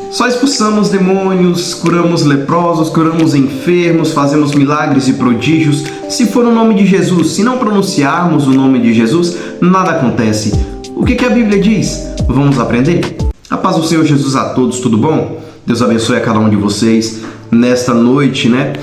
Só expulsamos demônios, curamos leprosos, curamos enfermos, fazemos milagres e prodígios se for o nome de Jesus. Se não pronunciarmos o nome de Jesus, nada acontece. O que a Bíblia diz? Vamos aprender? A paz do Senhor Jesus a todos, tudo bom? Deus abençoe a cada um de vocês nesta noite, né?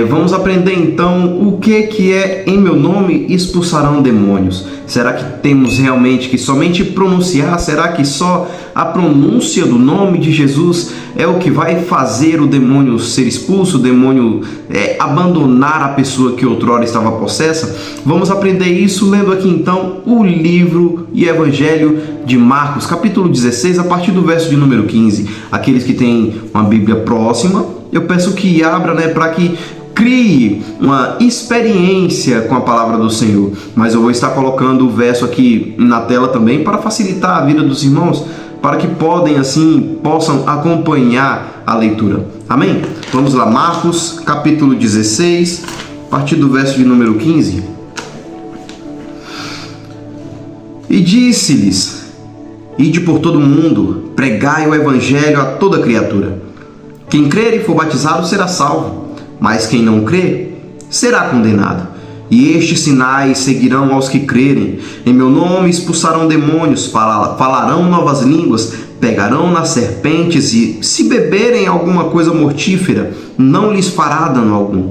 Vamos aprender então o que é em meu nome expulsarão demônios. Será que temos realmente que somente pronunciar? Será que só a pronúncia do nome de Jesus é o que vai fazer o demônio ser expulso, o demônio abandonar a pessoa que outrora estava possessa? Vamos aprender isso lendo aqui então o livro e Evangelho de Marcos, capítulo 16, a partir do verso de número 15. Aqueles que têm uma Bíblia próxima, eu peço que abra, para que crie uma experiência com a palavra do Senhor. Mas eu vou estar colocando o verso aqui na tela também para facilitar a vida dos irmãos, para que possam acompanhar a leitura. Amém? Vamos lá, Marcos, capítulo 16, a partir do verso de número 15. E disse-lhes: Ide por todo o mundo, pregai o evangelho a toda criatura. Quem crer e for batizado será salvo, mas quem não crer será condenado. E estes sinais seguirão aos que crerem. Em meu nome expulsarão demônios, falarão novas línguas, pegarão nas serpentes e, se beberem alguma coisa mortífera, não lhes fará dano algum.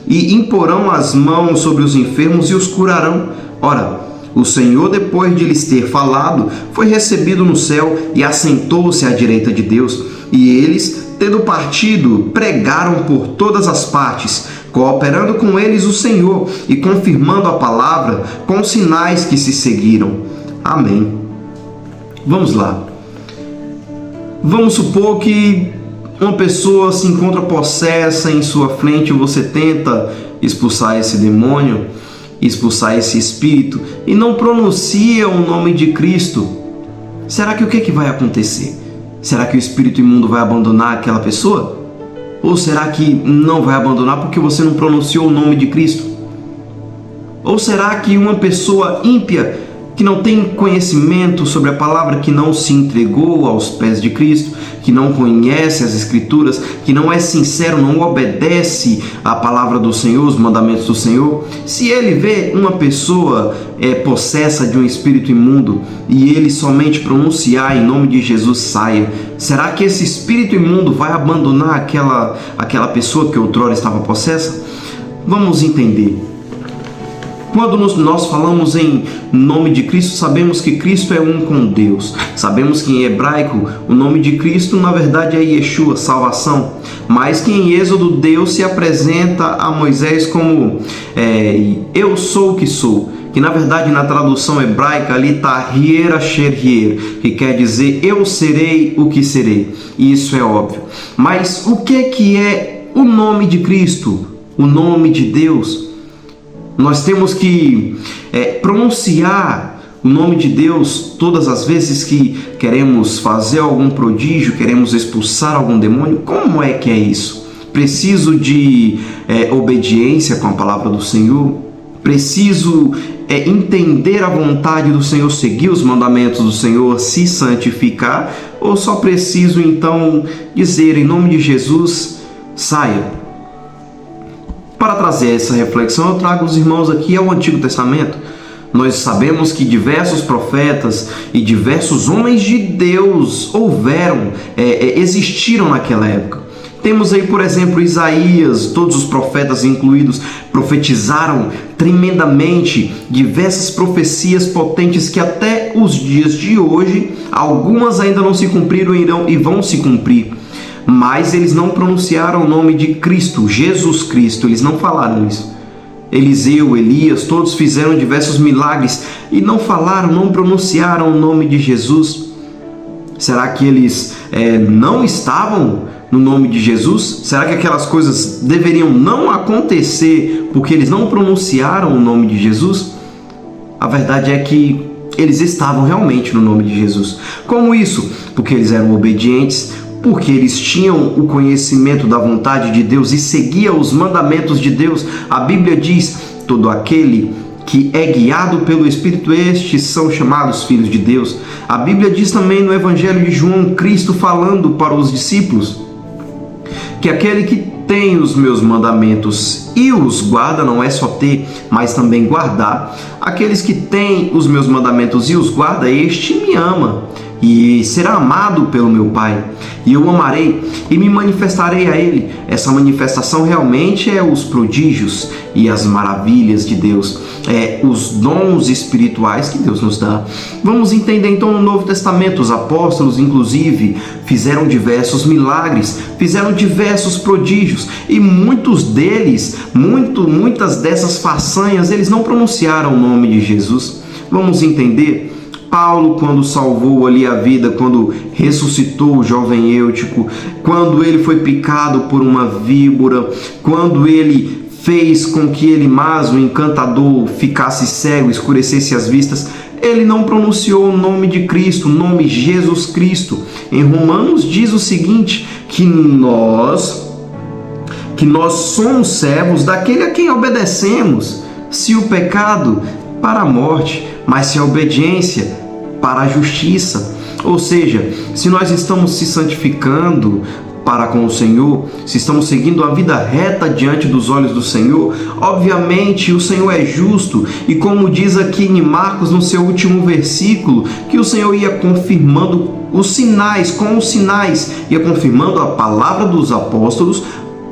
E imporão as mãos sobre os enfermos e os curarão. Ora, o Senhor, depois de lhes ter falado, foi recebido no céu e assentou-se à direita de Deus. E eles, tendo partido, pregaram por todas as partes, cooperando com eles o Senhor e confirmando a palavra com os sinais que se seguiram. Amém. Vamos lá. Vamos supor que uma pessoa se encontra possessa em sua frente e você tenta expulsar esse demônio, expulsar esse espírito e não pronuncia o nome de Cristo. Será que o que vai acontecer? Será que o espírito imundo vai abandonar aquela pessoa? Ou será que não vai abandonar porque você não pronunciou o nome de Cristo? Ou será que uma pessoa ímpia, que não tem conhecimento sobre a palavra, que não se entregou aos pés de Cristo, que não conhece as Escrituras, que não é sincero, não obedece à palavra do Senhor, os mandamentos do Senhor, se ele vê uma pessoa possessa de um espírito imundo e ele somente pronunciar em nome de Jesus, saia, será que esse espírito imundo vai abandonar aquela pessoa que outrora estava possessa? Vamos entender. Quando nós falamos em nome de Cristo, sabemos que Cristo é um com Deus. Sabemos que em hebraico o nome de Cristo na verdade é Yeshua, salvação. Mas que em Êxodo Deus se apresenta a Moisés como eu sou o que sou. Que na verdade na tradução hebraica ali está Hier Asher Hier, que quer dizer eu serei o que serei. E isso é óbvio. Mas o que é o nome de Cristo? O nome de Deus? Nós temos que pronunciar o nome de Deus todas as vezes que queremos fazer algum prodígio, queremos expulsar algum demônio. Como é que é isso? Preciso de obediência com a palavra do Senhor? Preciso entender a vontade do Senhor, seguir os mandamentos do Senhor, se santificar? Ou só preciso então dizer em nome de Jesus, saia? Para trazer essa reflexão, eu trago os irmãos aqui ao Antigo Testamento. Nós sabemos que diversos profetas e diversos homens de Deus existiram naquela época. Temos aí, por exemplo, Isaías, todos os profetas incluídos, profetizaram tremendamente diversas profecias potentes que até os dias de hoje, algumas ainda não se cumpriram e vão se cumprir. Mas eles não pronunciaram o nome de Cristo, Jesus Cristo, eles não falaram isso. Eliseu, Elias, todos fizeram diversos milagres e não falaram, não pronunciaram o nome de Jesus. Será que eles não estavam no nome de Jesus? Será que aquelas coisas deveriam não acontecer porque eles não pronunciaram o nome de Jesus? A verdade é que eles estavam realmente no nome de Jesus. Como isso? Porque eles eram obedientes, porque eles tinham o conhecimento da vontade de Deus e seguiam os mandamentos de Deus. A Bíblia diz: todo aquele que é guiado pelo Espírito, estes são chamados filhos de Deus. A Bíblia diz também no Evangelho de João, Cristo falando para os discípulos, que aquele que tem os meus mandamentos e os guarda, não é só ter, mas também guardar. Aqueles que têm os meus mandamentos e os guarda, este me ama e será amado pelo meu Pai. E eu o amarei e me manifestarei a ele. Essa manifestação realmente é os prodígios e as maravilhas de Deus, os dons espirituais que Deus nos dá. Vamos entender então no Novo Testamento, os apóstolos inclusive fizeram diversos milagres, fizeram diversos prodígios, e muitas dessas façanhas eles não pronunciaram o nome de Jesus. Vamos entender. Paulo, quando salvou ali a vida, quando ressuscitou o jovem Eutico, quando ele foi picado por uma víbora, quando ele fez com que Elimas, o encantador, ficasse cego, escurecesse as vistas, ele não pronunciou o nome de Cristo, o nome Jesus Cristo. Em Romanos diz o seguinte, que nós somos servos daquele a quem obedecemos, se o pecado para a morte, mas se a obediência para a justiça. Ou seja, se nós estamos se santificando para com o Senhor, se estamos seguindo a vida reta diante dos olhos do Senhor, obviamente o Senhor é justo, e como diz aqui em Marcos, no seu último versículo, que o Senhor ia confirmando os sinais, com os sinais, ia confirmando a palavra dos apóstolos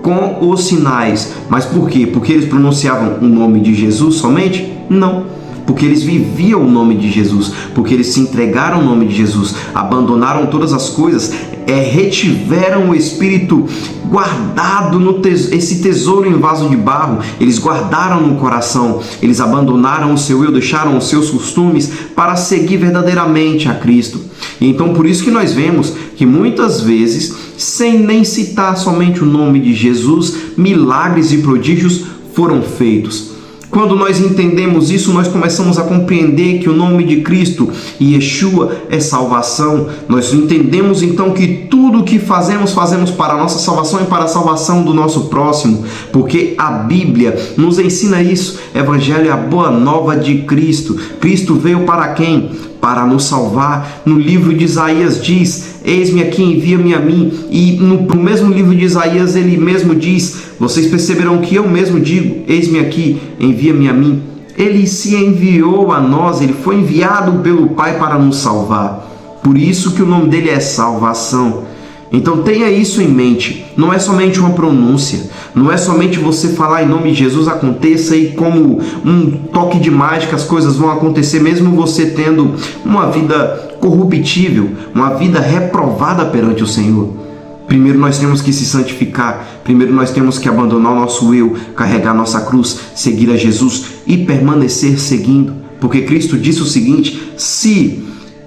com os sinais. Mas por quê? Porque eles pronunciavam o nome de Jesus somente? Não. Porque eles viviam o nome de Jesus, porque eles se entregaram ao nome de Jesus, abandonaram todas as coisas, retiveram o Espírito guardado esse tesouro em vaso de barro, eles guardaram no coração, eles abandonaram o seu eu, deixaram os seus costumes para seguir verdadeiramente a Cristo. E então por isso que nós vemos que muitas vezes, sem nem citar somente o nome de Jesus, milagres e prodígios foram feitos. Quando nós entendemos isso, nós começamos a compreender que o nome de Cristo, Yeshua, é salvação. Nós entendemos então que tudo o que fazemos para a nossa salvação e para a salvação do nosso próximo, porque a Bíblia nos ensina isso. Evangelho é a boa nova de Cristo. Cristo veio para quem? Para nos salvar. No livro de Isaías diz, eis-me aqui, envia-me a mim. E no mesmo livro de Isaías ele mesmo diz, vocês perceberão que eu mesmo digo, eis-me aqui, envia-me a mim. Ele se enviou a nós, ele foi enviado pelo Pai para nos salvar. Por isso que o nome dele é salvação. Então tenha isso em mente, não é somente uma pronúncia, não é somente você falar em nome de Jesus, aconteça e como um toque de mágica as coisas vão acontecer, mesmo você tendo uma vida corruptível, uma vida reprovada perante o Senhor. Primeiro nós temos que se santificar, primeiro nós temos que abandonar o nosso eu, carregar nossa cruz, seguir a Jesus e permanecer seguindo, porque Cristo disse o seguinte, se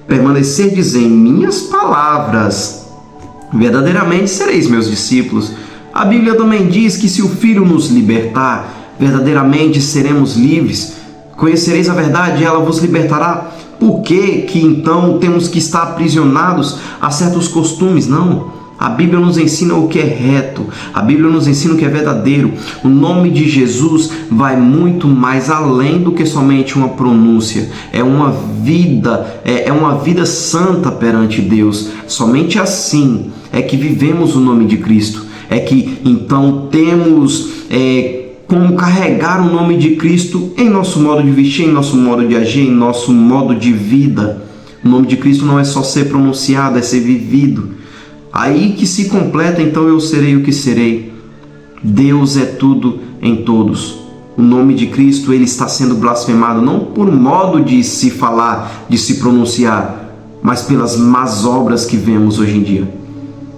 permanecerdes em minhas palavras, verdadeiramente sereis meus discípulos. A Bíblia também diz que se o Filho nos libertar, verdadeiramente seremos livres. Conhecereis a verdade e ela vos libertará. Por que então temos que estar aprisionados a certos costumes? Não. A Bíblia nos ensina o que é reto, a Bíblia nos ensina o que é verdadeiro. O nome de Jesus vai muito mais além do que somente uma pronúncia. É uma vida santa perante Deus. Somente assim é que vivemos o nome de Cristo. É que então temos como carregar o nome de Cristo em nosso modo de vestir, em nosso modo de agir, em nosso modo de vida. O nome de Cristo não é só ser pronunciado, é ser vivido. Aí que se completa, então, eu serei o que serei. Deus é tudo em todos. O nome de Cristo, ele está sendo blasfemado, não por modo de se falar, de se pronunciar, mas pelas más obras que vemos hoje em dia.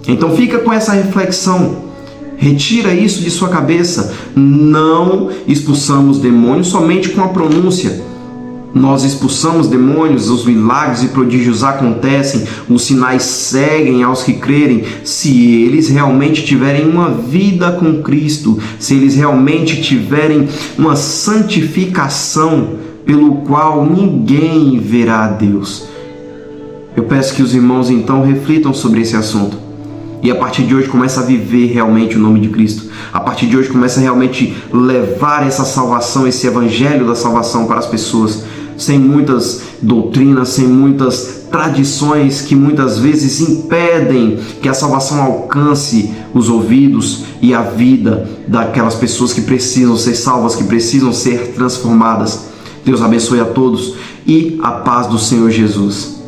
Então fica com essa reflexão. Retira isso de sua cabeça. Não expulsamos demônios somente com a pronúncia. Nós expulsamos demônios, os milagres e prodígios acontecem, os sinais seguem aos que crerem, se eles realmente tiverem uma vida com Cristo, se eles realmente tiverem uma santificação pelo qual ninguém verá a Deus. Eu peço que os irmãos então reflitam sobre esse assunto E a partir de hoje começa a viver realmente o nome de Cristo. A partir de hoje começa a realmente levar essa salvação, esse evangelho da salvação para as pessoas, sem muitas doutrinas, sem muitas tradições que muitas vezes impedem que a salvação alcance os ouvidos e a vida daquelas pessoas que precisam ser salvas, que precisam ser transformadas. Deus abençoe a todos e a paz do Senhor Jesus.